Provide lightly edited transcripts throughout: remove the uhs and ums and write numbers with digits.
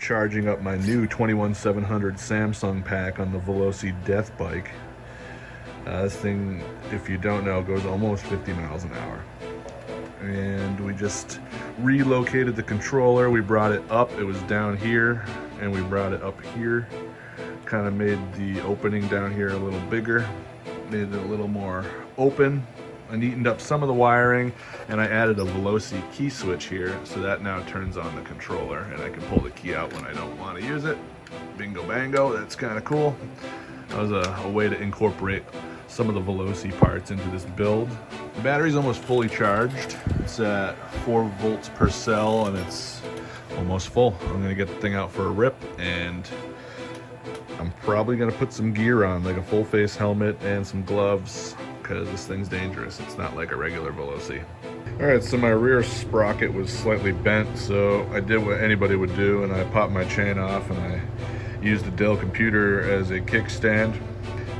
charging up my new 21700 Samsung pack on the Voloci Death Bike. This thing, if you don't know, goes almost 50 miles an hour. And we just relocated the controller. We brought it up. It was down here, and we brought it up here. Kind of made the opening down here a little bigger, made it a little more open. I neatened up some of the wiring, and I added a Voloci key switch here, so that now turns on the controller, and I can pull the key out when I don't want to use it. Bingo bango, that's kind of cool. That was a way to incorporate some of the Voloci parts into this build. The battery's almost fully charged. It's at 4 volts per cell, and it's almost full. I'm gonna get the thing out for a rip, and I'm probably gonna put some gear on, like a full face helmet and some gloves, because this thing's dangerous. It's not like a regular Voloci. All right, so my rear sprocket was slightly bent, so I did what anybody would do, and I popped my chain off, and I used the Dell computer as a kickstand,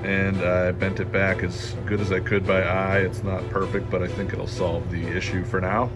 and I bent it back as good as I could by eye. It's not perfect, but I think it'll solve the issue for now.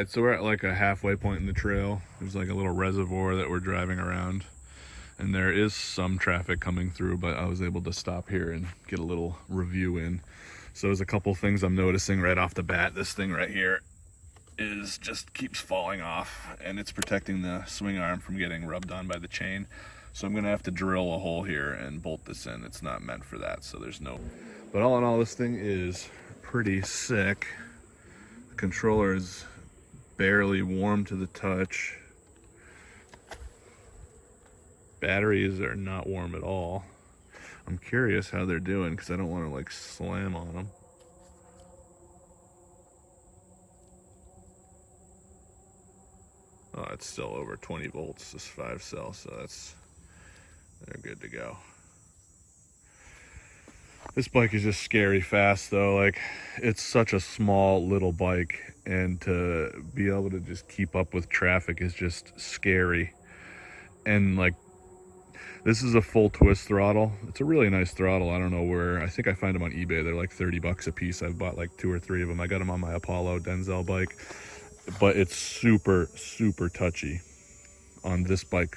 Alright, so we're at like a halfway point in the trail. There's like a little reservoir that we're driving around. And there is some traffic coming through, but I was able to stop here and get a little review in. So there's a couple things I'm noticing right off the bat. This thing right here is just keeps falling off, and it's protecting the swing arm from getting rubbed on by the chain. So I'm gonna have to drill a hole here and bolt this in. It's not meant for that, so there's no... But all in all, this thing is pretty sick. The controller is barely warm to the touch. Batteries are not warm at all. I'm curious how they're doing because I don't want to like slam on them. Oh, it's still over 20 volts, this 5 cell, so they're good to go. This bike is just scary fast though. Like, it's such a small little bike, and to be able to just keep up with traffic is just scary. And like, this is a full twist throttle. It's a really nice throttle. I don't know where. I think I find them on eBay. They're like 30 bucks a piece. I've bought like 2 or 3 of them. I got them on my Apollo Denzel bike. But it's super, super touchy on this bike.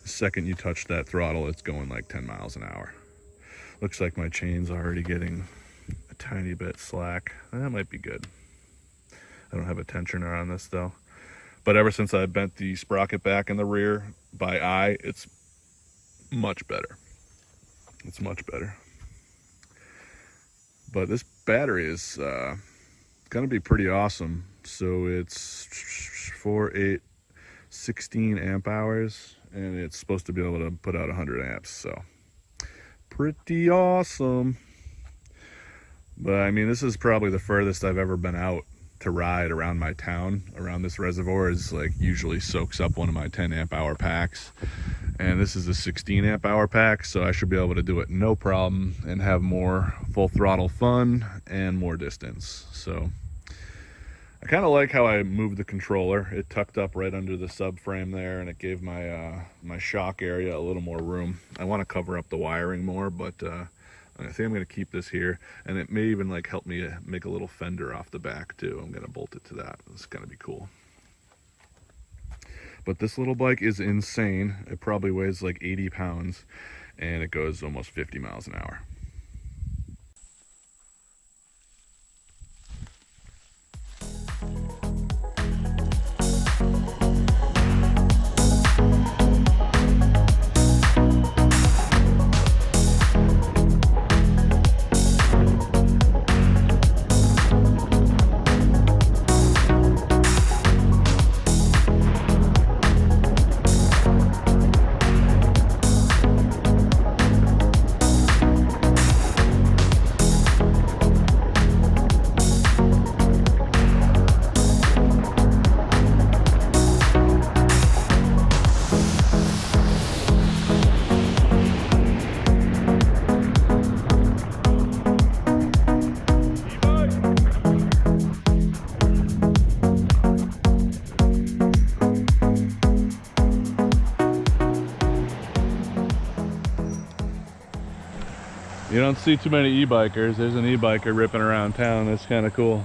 The second you touch that throttle, it's going like 10 miles an hour. Looks like my chain's already getting a tiny bit slack. That might be good. I don't have a tensioner on this though. But ever since I bent the sprocket back in the rear by eye, it's much better. It's much better. But this battery is gonna be pretty awesome. So it's 4, 8, 16 amp hours, and it's supposed to be able to put out 100 amps. So pretty awesome. But I mean, this is probably the furthest I've ever been out to ride around my town. Around this reservoir is like usually soaks up one of my 10 amp hour packs, and this is a 16 amp hour pack, so I should be able to do it no problem and have more full throttle fun and more distance. So I kind of like how I moved the controller. It tucked up right under the subframe there, and it gave my my shock area a little more room. I want to cover up the wiring more, but I think I'm going to keep this here, and it may even like help me make a little fender off the back too. I'm going to bolt it to that. It's going to be cool. But this little bike is insane. It probably weighs like 80 pounds, and it goes almost 50 miles an hour. You don't see too many e-bikers. There's an e-biker ripping around town. That's kind of cool.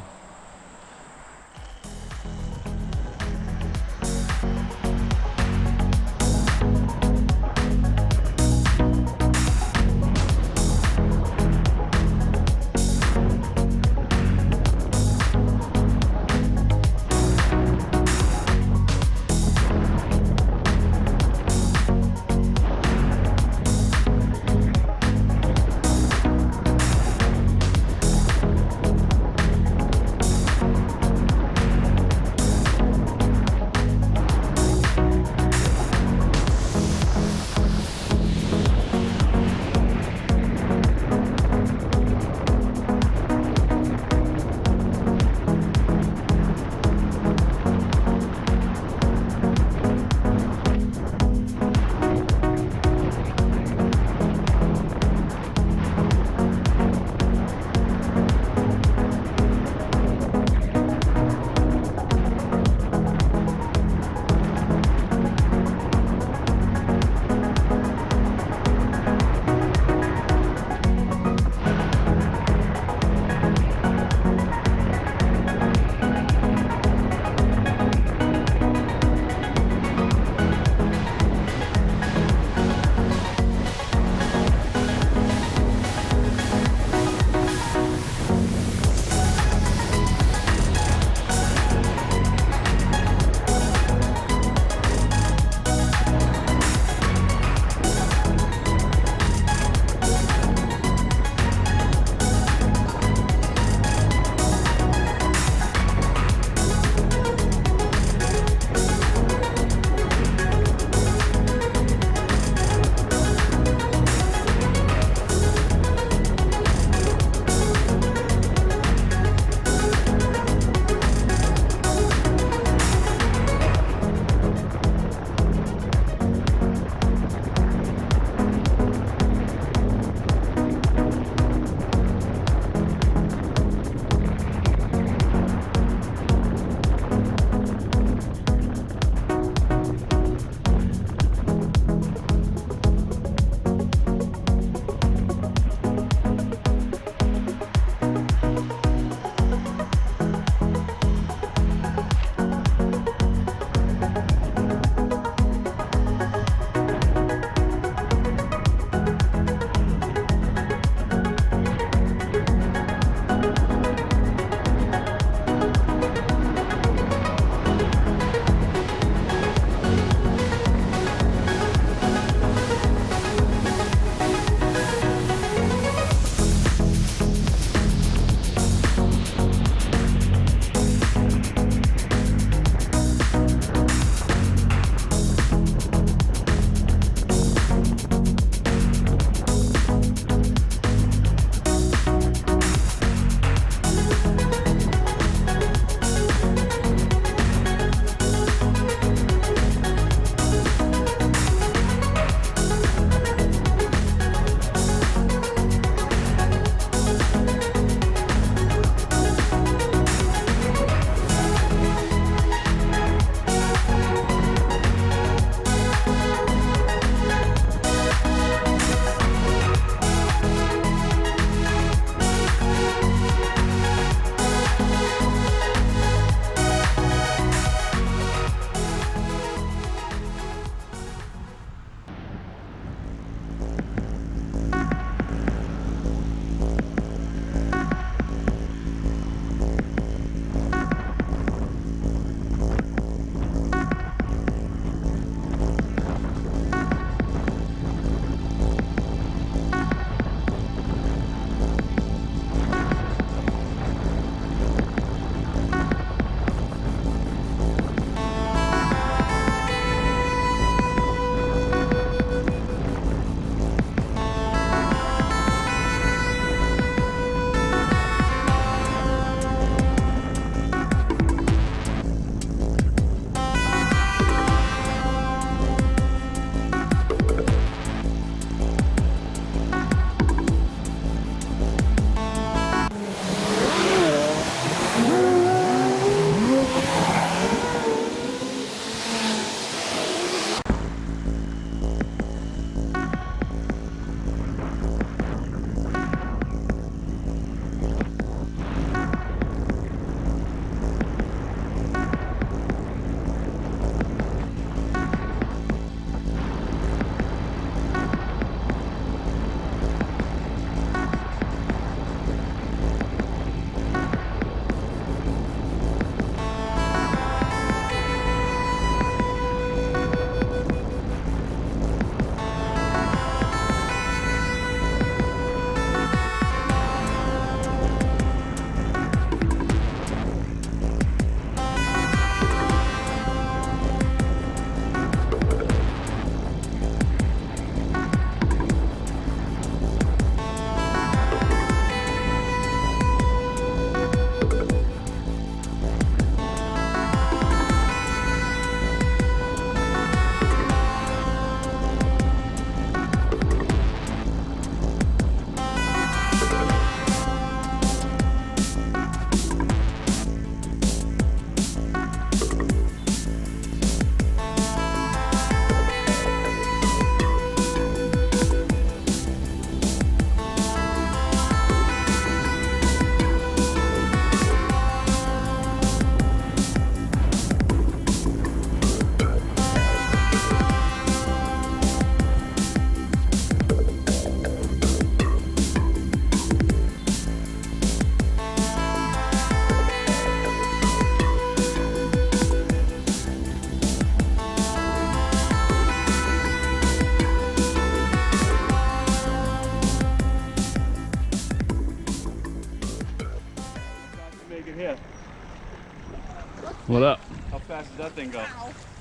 What up? How fast does that thing go?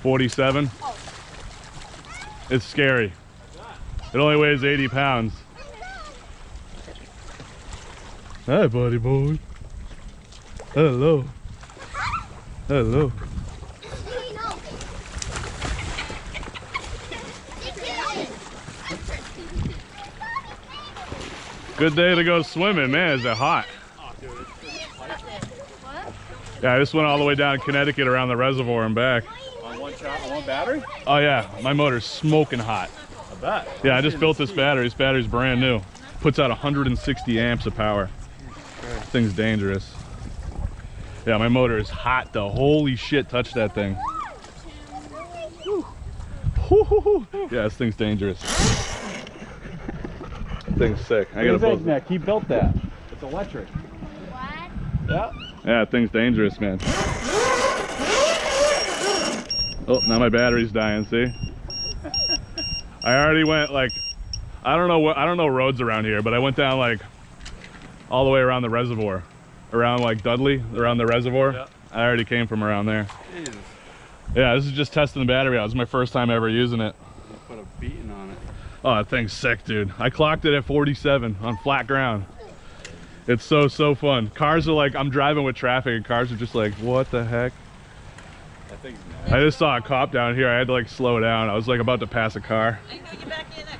47. It's scary. It only weighs 80 pounds. Hi, buddy boy. Hello. Hello. Good day to go swimming, man. Is it hot? Yeah, I just went all the way down to Connecticut around the reservoir and back. On one shot, on one battery? Oh yeah, my motor's smoking hot. I bet. Yeah, I just built this battery. This battery's brand new. Puts out 160 amps of power. This thing's dangerous. Yeah, my motor is hot though. Holy shit, touch that thing. Yeah, this thing's dangerous. This thing's sick. I gotta build Nick, he built that. It's electric. What? Yeah. Yeah, that thing's dangerous, man. Oh, now my battery's dying, see? I already went like, I don't know roads around here, but I went down like all the way around the reservoir. Around like Dudley, around the reservoir. Yeah. I already came from around there. Jesus. Yeah, this is just testing the battery out. This is my first time ever using it. You put a beating on it. Oh, that thing's sick, dude. I clocked it at 47 on flat ground. It's so fun. Cars are like, I'm driving with traffic and cars are just like, what the heck? That thing's mad. I just saw a cop down here. I had to like slow down. I was like about to pass a car. I can get back in there.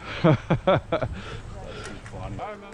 That thing's funny. All right, man.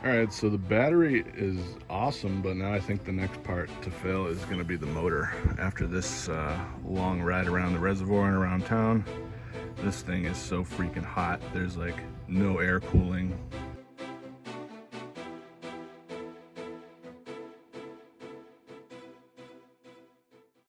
All right, so the battery is awesome, but now I think the next part to fill is gonna be the motor. After this long ride around the reservoir and around town, this thing is so freaking hot. There's like no air cooling